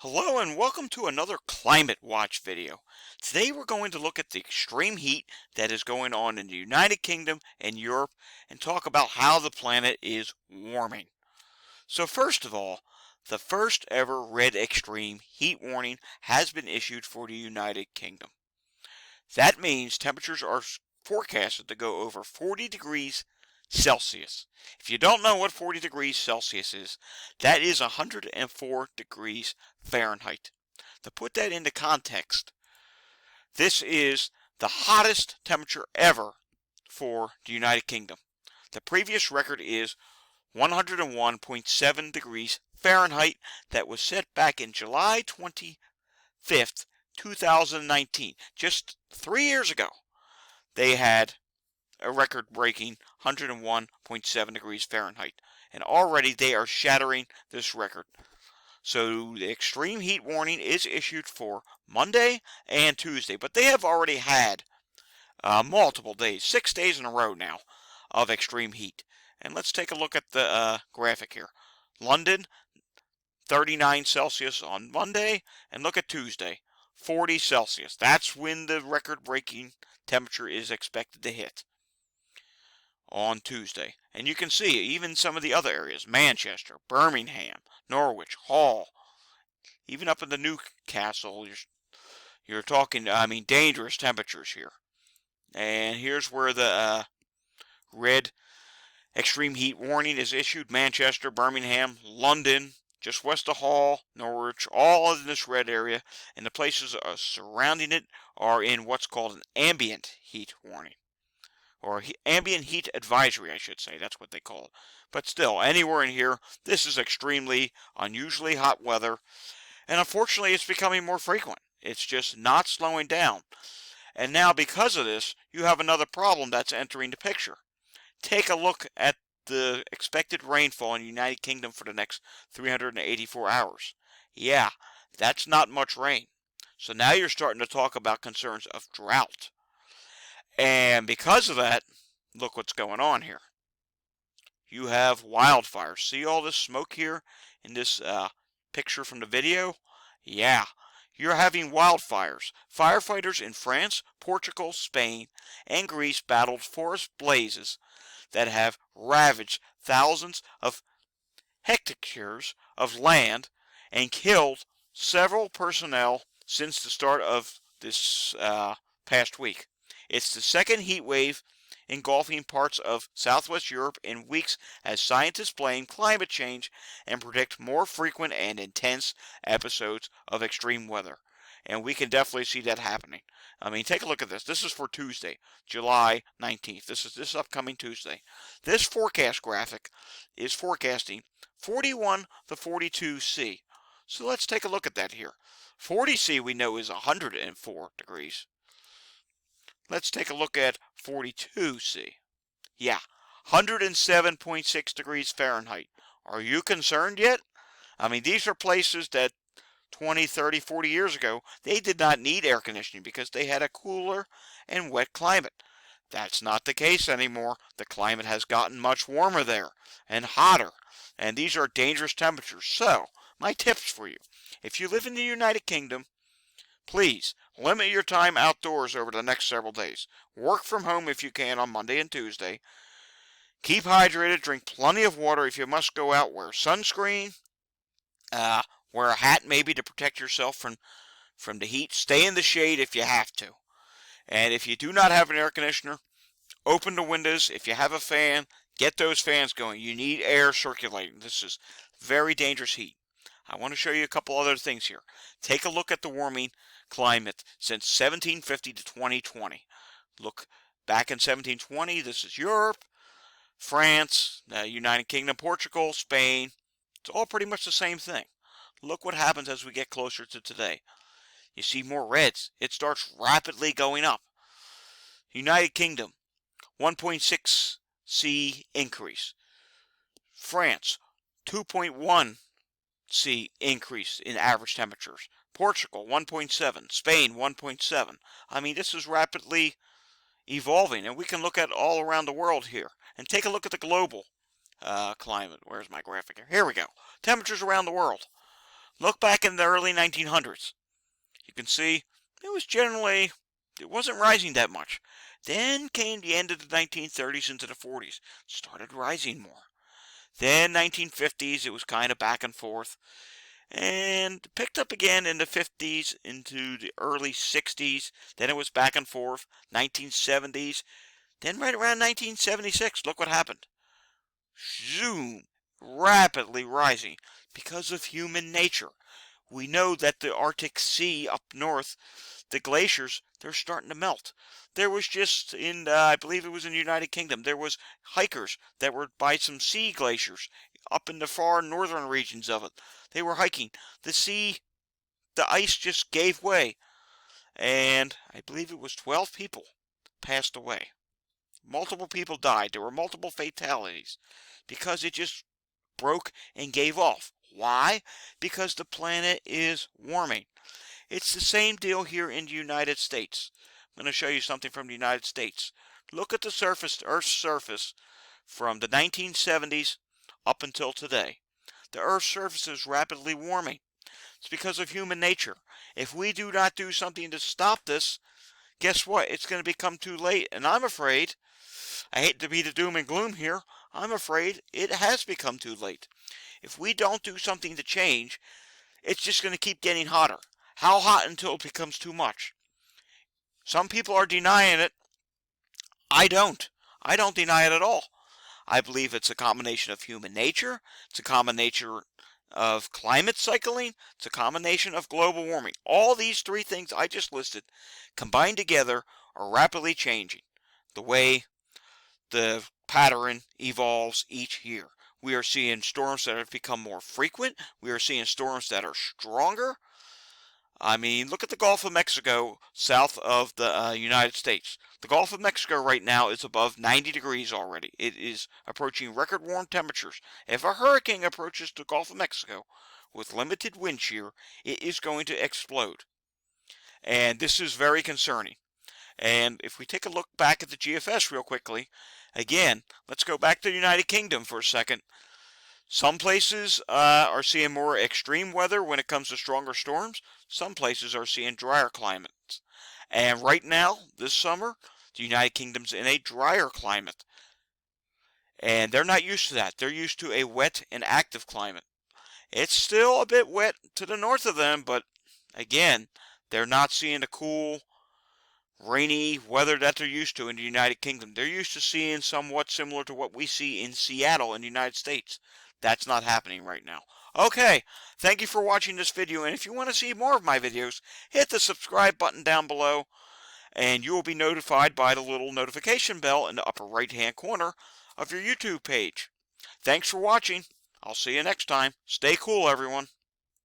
Hello and welcome to another Climate Watch video. Today we're going to look at the extreme heat that is going on in the United Kingdom and Europe and talk about how the planet is warming. So first of all, the first ever red extreme heat warning has been issued for the United Kingdom. That means temperatures are forecasted to go over 40 degrees Celsius. If you don't know what 40 degrees Celsius is, that is 104 degrees Fahrenheit. To put that into context, this is the hottest temperature ever for the United Kingdom. The previous record is 101.7 degrees Fahrenheit that was set back in July 25th, 2019. Just 3 years ago, they had a record-breaking 101.7 degrees Fahrenheit. And already they are shattering this record. So the extreme heat warning is issued for Monday and Tuesday. But they have already had multiple days, 6 days in a row now, of extreme heat. And let's take a look at the graphic here. London, 39 Celsius on Monday. And look at Tuesday, 40 Celsius. That's when the record-breaking temperature is expected to hit on Tuesday. And you can see even some of the other areas, Manchester, Birmingham, Norwich, Hull, even up in the Newcastle, you're talking, dangerous temperatures here. And here's where the red extreme heat warning is issued. Manchester, Birmingham, London, just west of Hull, Norwich, all in this red area. And the places surrounding it are in what's called an ambient heat warning. Or ambient heat advisory, I should say. That's what they call it. But still, anywhere in here, this is extremely, unusually hot weather. And unfortunately, it's becoming more frequent. It's just not slowing down. And now, because of this, you have another problem that's entering the picture. Take a look at the expected rainfall in the United Kingdom for the next 384 hours. Yeah, that's not much rain. So now you're starting to talk about concerns of drought. And because of that, look what's going on here. You have wildfires. See all this smoke here in this picture from the video? Yeah, you're having wildfires. Firefighters in France, Portugal, Spain, and Greece battled forest blazes that have ravaged thousands of hectares of land and killed several personnel since the start of this past week. It's the second heat wave engulfing parts of southwest Europe in weeks as scientists blame climate change and predict more frequent and intense episodes of extreme weather. And we can definitely see that happening. Take a look at this. This is for Tuesday, July 19th. This is this upcoming Tuesday. This forecast graphic is forecasting 41 to 42°C. So let's take a look at that here. 40°C we know is 104 degrees. Let's take a look at 42°C. Yeah, 107.6 degrees Fahrenheit. Are you concerned yet? These are places that 20, 30, 40 years ago, they did not need air conditioning because they had a cooler and wet climate. That's not the case anymore. The climate has gotten much warmer there and hotter, and these are dangerous temperatures. So, my tips for you. If you live in the United Kingdom, please limit your time outdoors over the next several days. Work from home if you can on Monday and Tuesday. Keep hydrated, drink plenty of water. If you must go out, wear sunscreen. Wear a hat maybe to protect yourself from the heat. Stay in the shade if you have to. And if you do not have an air conditioner, open the windows. If you have a fan, get those fans going. You need air circulating. This is very dangerous heat. I want to show you a couple other things here. Take a look at the warming climate since 1750 to 2020. Look back in 1720, this is Europe, France, United Kingdom, Portugal, Spain. It's all pretty much the same thing. Look what happens as we get closer to today. You see more reds. It starts rapidly going up. United Kingdom, 1.6°C increase. France, 2.1°C increase in average temperatures. Portugal, 1.7. Spain, 1.7. This is rapidly evolving, and we can look at all around the world here. And take a look at the global climate. Where's my graphic here? Here we go. Temperatures around the world. Look back in the early 1900s. You can see it wasn't rising that much. Then came the end of the 1930s into the 40s. Started rising more. Then 1950s, it was kind of back and forth. And picked up again in the 50s into the early 60s. Then it was back and forth. 1970s. Then right around 1976, look what happened. Zoom, rapidly rising because of human nature. We know that the Arctic Sea up north, the glaciers, they're starting to melt. There was just I believe it was in the United Kingdom, there was hikers that were by some sea glaciers up in the far northern regions of it. They were hiking. The ice just gave way, and I believe it was 12 people passed away. Multiple people died. There were multiple fatalities because it just broke and gave off. Why? Because the planet is warming. It's the same deal here in the United States. I'm going to show you something from the United States. Look at the Earth's surface from the 1970s up until today. The Earth's surface is rapidly warming. It's because of human nature. If we do not do something to stop this, guess what? It's going to become too late. And I'm afraid, I hate to be the doom and gloom here, I'm afraid it has become too late. If we don't do something to change, it's just going to keep getting hotter. How hot until it becomes too much? Some people are denying it. I don't. I don't deny it at all. I believe it's a combination of human nature. It's a combination of climate cycling. It's a combination of global warming. All these three things I just listed combined together are rapidly changing the way the pattern evolves each year. We are seeing storms that have become more frequent. We are seeing storms that are stronger. I mean, look at the Gulf of Mexico south of the United States. The Gulf of Mexico right now is above 90 degrees already. It is approaching record warm temperatures. If a hurricane approaches the Gulf of Mexico with limited wind shear, it is going to explode. And this is very concerning. And if we take a look back at the GFS real quickly, again, let's go back to the United Kingdom for a second. Some places are seeing more extreme weather when it comes to stronger storms. Some places are seeing drier climates. And right now, this summer, the United Kingdom's in a drier climate. And they're not used to that. They're used to a wet and active climate. It's still a bit wet to the north of them, but again, they're not seeing the cool, rainy weather that they're used to in the United Kingdom. They're used to seeing somewhat similar to what we see in Seattle in the United States. That's not happening right now. Okay, thank you for watching this video, and if you want to see more of my videos, hit the subscribe button down below, and you will be notified by the little notification bell in the upper right hand corner of your YouTube page. Thanks for watching. I'll see you next time. Stay cool, everyone.